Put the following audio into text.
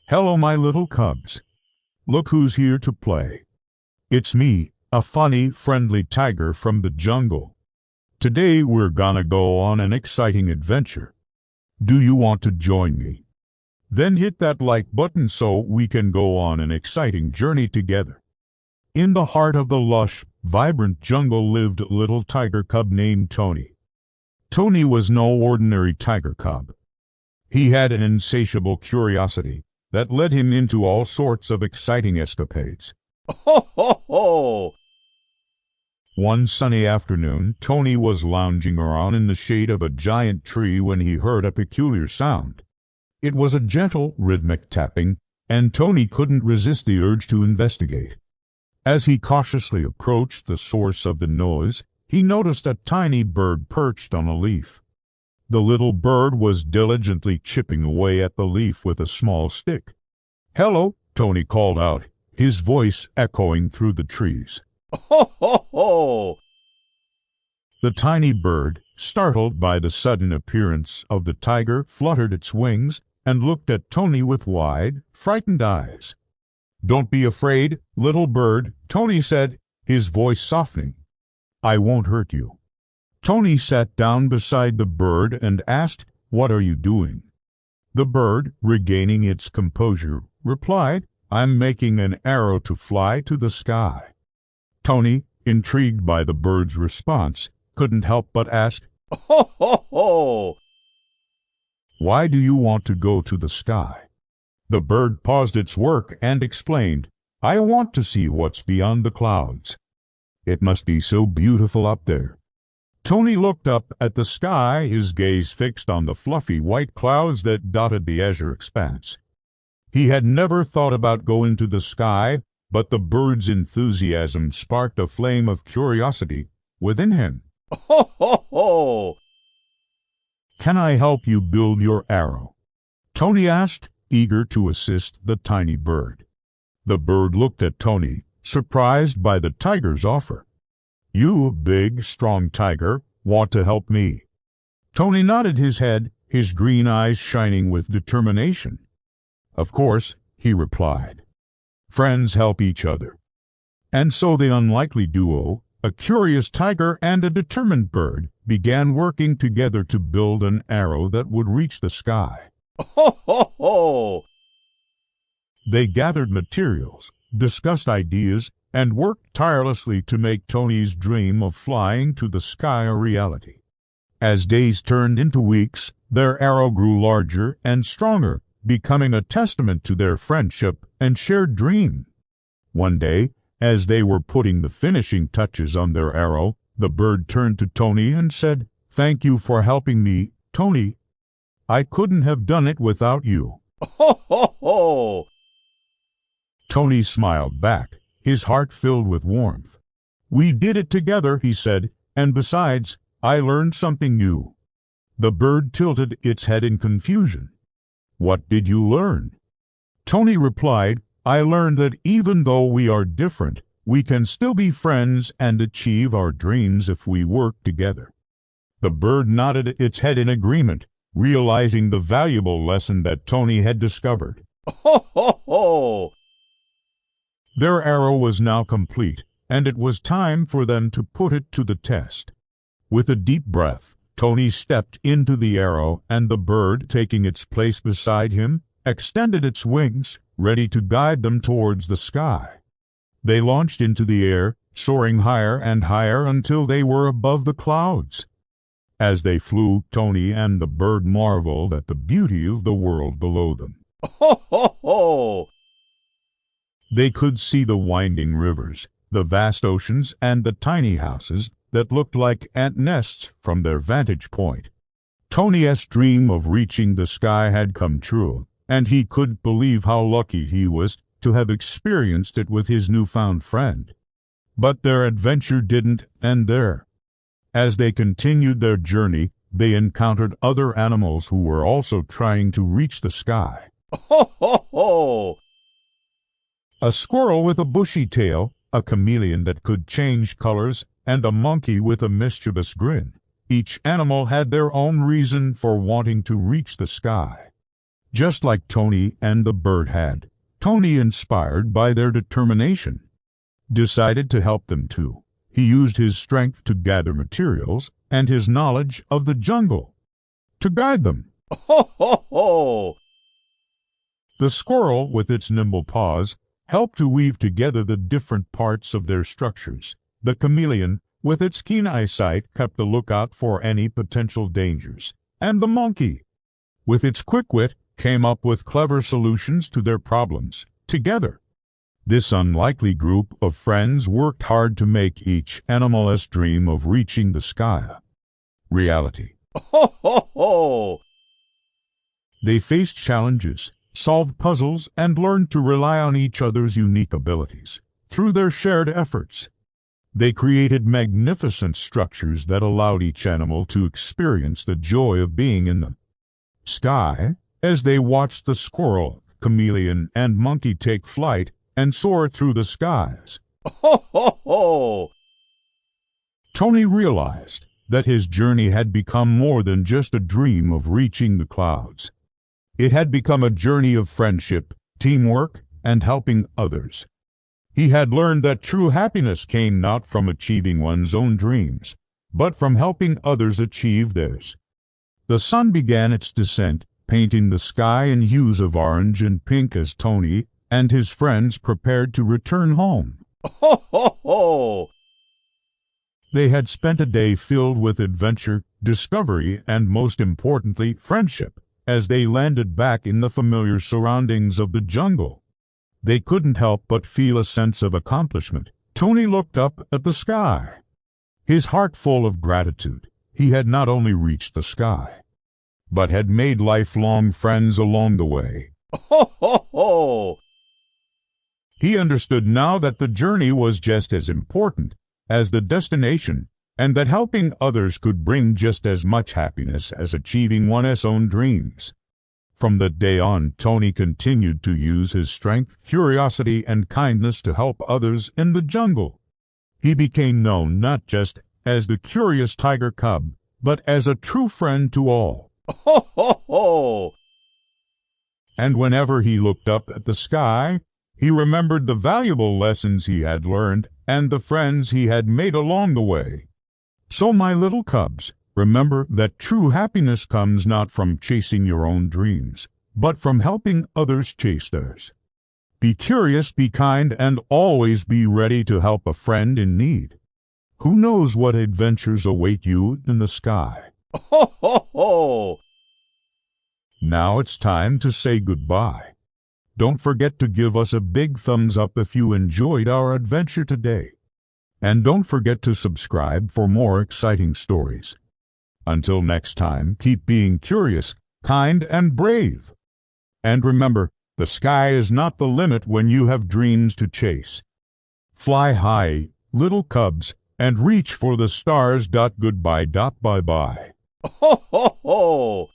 Hello, my little cubs. Look who's here to play. It's me, a funny, friendly tiger from the jungle. Today we're gonna go on an exciting adventure. Do you want to join me? Then hit that like button so we can go on an exciting journey together. In the heart of the lush, vibrant jungle lived a little tiger cub named Tony. Tony was no ordinary tiger cub. He had an insatiable curiosity that led him into all sorts of exciting escapades. Ho, ho, ho! One sunny afternoon, Tony was lounging around in the shade of a giant tree when he heard a peculiar sound. It was a gentle, rhythmic tapping, and Tony couldn't resist the urge to investigate. As he cautiously approached the source of the noise, he noticed a tiny bird perched on a leaf. The little bird was diligently chipping away at the leaf with a small stick. "Hello," Tony called out, his voice echoing through the trees. Ho, ho, ho! The tiny bird, startled by the sudden appearance of the tiger, fluttered its wings and looked at Tony with wide, frightened eyes. "Don't be afraid, little bird," Tony said, his voice softening. "I won't hurt you." Tony sat down beside the bird and asked, "What are you doing?" The bird, regaining its composure, replied, "I'm making an arrow to fly to the sky." Tony, intrigued by the bird's response, couldn't help but ask, Ho, ho, ho! "Why do you want to go to the sky?" The bird paused its work and explained, "I want to see what's beyond the clouds. It must be so beautiful up there." Tony looked up at the sky, his gaze fixed on the fluffy white clouds that dotted the azure expanse. He had never thought about going to the sky, but the bird's enthusiasm sparked a flame of curiosity within him. Ho, ho, ho! "Can I help you build your arrow?" Tony asked, eager to assist the tiny bird. The bird looked at Tony, surprised by the tiger's offer. "You, big, strong tiger, want to help me?" Tony nodded his head, his green eyes shining with determination. "Of course," he replied. "Friends help each other." And so the unlikely duo, a curious tiger and a determined bird, began working together to build an arrow that would reach the sky. Ho, ho, ho! They gathered materials, discussed ideas, and worked tirelessly to make Tony's dream of flying to the sky a reality. As days turned into weeks, their arrow grew larger and stronger, becoming a testament to their friendship and shared dream. One day, as they were putting the finishing touches on their arrow, the bird turned to Tony and said, "Thank you for helping me, Tony. I couldn't have done it without you." Ho, ho, ho! Tony smiled back, his heart filled with warmth. "We did it together," he said, "and besides, I learned something new." The bird tilted its head in confusion. "What did you learn?" Tony replied, "I learned that even though we are different, we can still be friends and achieve our dreams if we work together." The bird nodded its head in agreement, realizing the valuable lesson that Tony had discovered. Ho, ho, ho! Their arrow was now complete, and it was time for them to put it to the test. With a deep breath, Tony stepped into the arrow, and the bird, taking its place beside him, extended its wings, ready to guide them towards the sky. They launched into the air, soaring higher and higher until they were above the clouds. As they flew, Tony and the bird marveled at the beauty of the world below them. Ho, ho, ho! They could see the winding rivers, the vast oceans, and the tiny houses that looked like ant nests from their vantage point. Tony's dream of reaching the sky had come true, and he couldn't believe how lucky he was to have experienced it with his newfound friend. But their adventure didn't end there. As they continued their journey, they encountered other animals who were also trying to reach the sky. Ho, ho, ho! A squirrel with a bushy tail, a chameleon that could change colors, and a monkey with a mischievous grin. Each animal had their own reason for wanting to reach the sky. just like Tony and the bird had. Tony, inspired by their determination, decided to help them too. He used his strength to gather materials and his knowledge of the jungle to guide them. Ho, ho, ho! The squirrel, with its nimble paws, helped to weave together the different parts of their structures. The chameleon, with its keen eyesight, kept a lookout for any potential dangers. And the monkey, with its quick wit, came up with clever solutions to their problems. Together, this unlikely group of friends worked hard to make each animal's dream of reaching the sky reality. Ho, ho, ho! They faced challenges, solved puzzles, and learned to rely on each other's unique abilities. Through their shared efforts, they created magnificent structures that allowed each animal to experience the joy of being in the sky. As they watched the squirrel, chameleon, and monkey take flight and soar through the skies, Ho, ho, ho! Tony realized that his journey had become more than just a dream of reaching the clouds. It had become a journey of friendship, teamwork, and helping others. He had learned that true happiness came not from achieving one's own dreams, but from helping others achieve theirs. The sun began its descent, painting the sky in hues of orange and pink as Tony and his friends prepared to return home. Ho, ho, ho! They had spent a day filled with adventure, discovery, and most importantly, friendship. As they landed back in the familiar surroundings of the jungle, they couldn't help but feel a sense of accomplishment. Tony looked up at the sky, his heart full of gratitude. He had not only reached the sky, but had made lifelong friends along the way. Ho, ho, ho! He understood now that the journey was just as important as the destination, and that helping others could bring just as much happiness as achieving one's own dreams. From that day on, Tony continued to use his strength, curiosity, and kindness to help others in the jungle. He became known not just as the curious tiger cub, but as a true friend to all. Ho, ho, ho! And whenever he looked up at the sky, he remembered the valuable lessons he had learned and the friends he had made along the way. So, my little cubs, remember that true happiness comes not from chasing your own dreams, but from helping others chase theirs. Be curious, be kind, and always be ready to help a friend in need. Who knows what adventures await you in the sky? Ho, ho, ho! Now it's time to say goodbye. Don't forget to give us a big thumbs up if you enjoyed our adventure today. And don't forget to subscribe for more exciting stories. Until next time, keep being curious, kind, and brave. And remember, the sky is not the limit when you have dreams to chase. Fly high, little cubs, and reach for the stars. Goodbye. Bye bye. Ho, ho, ho!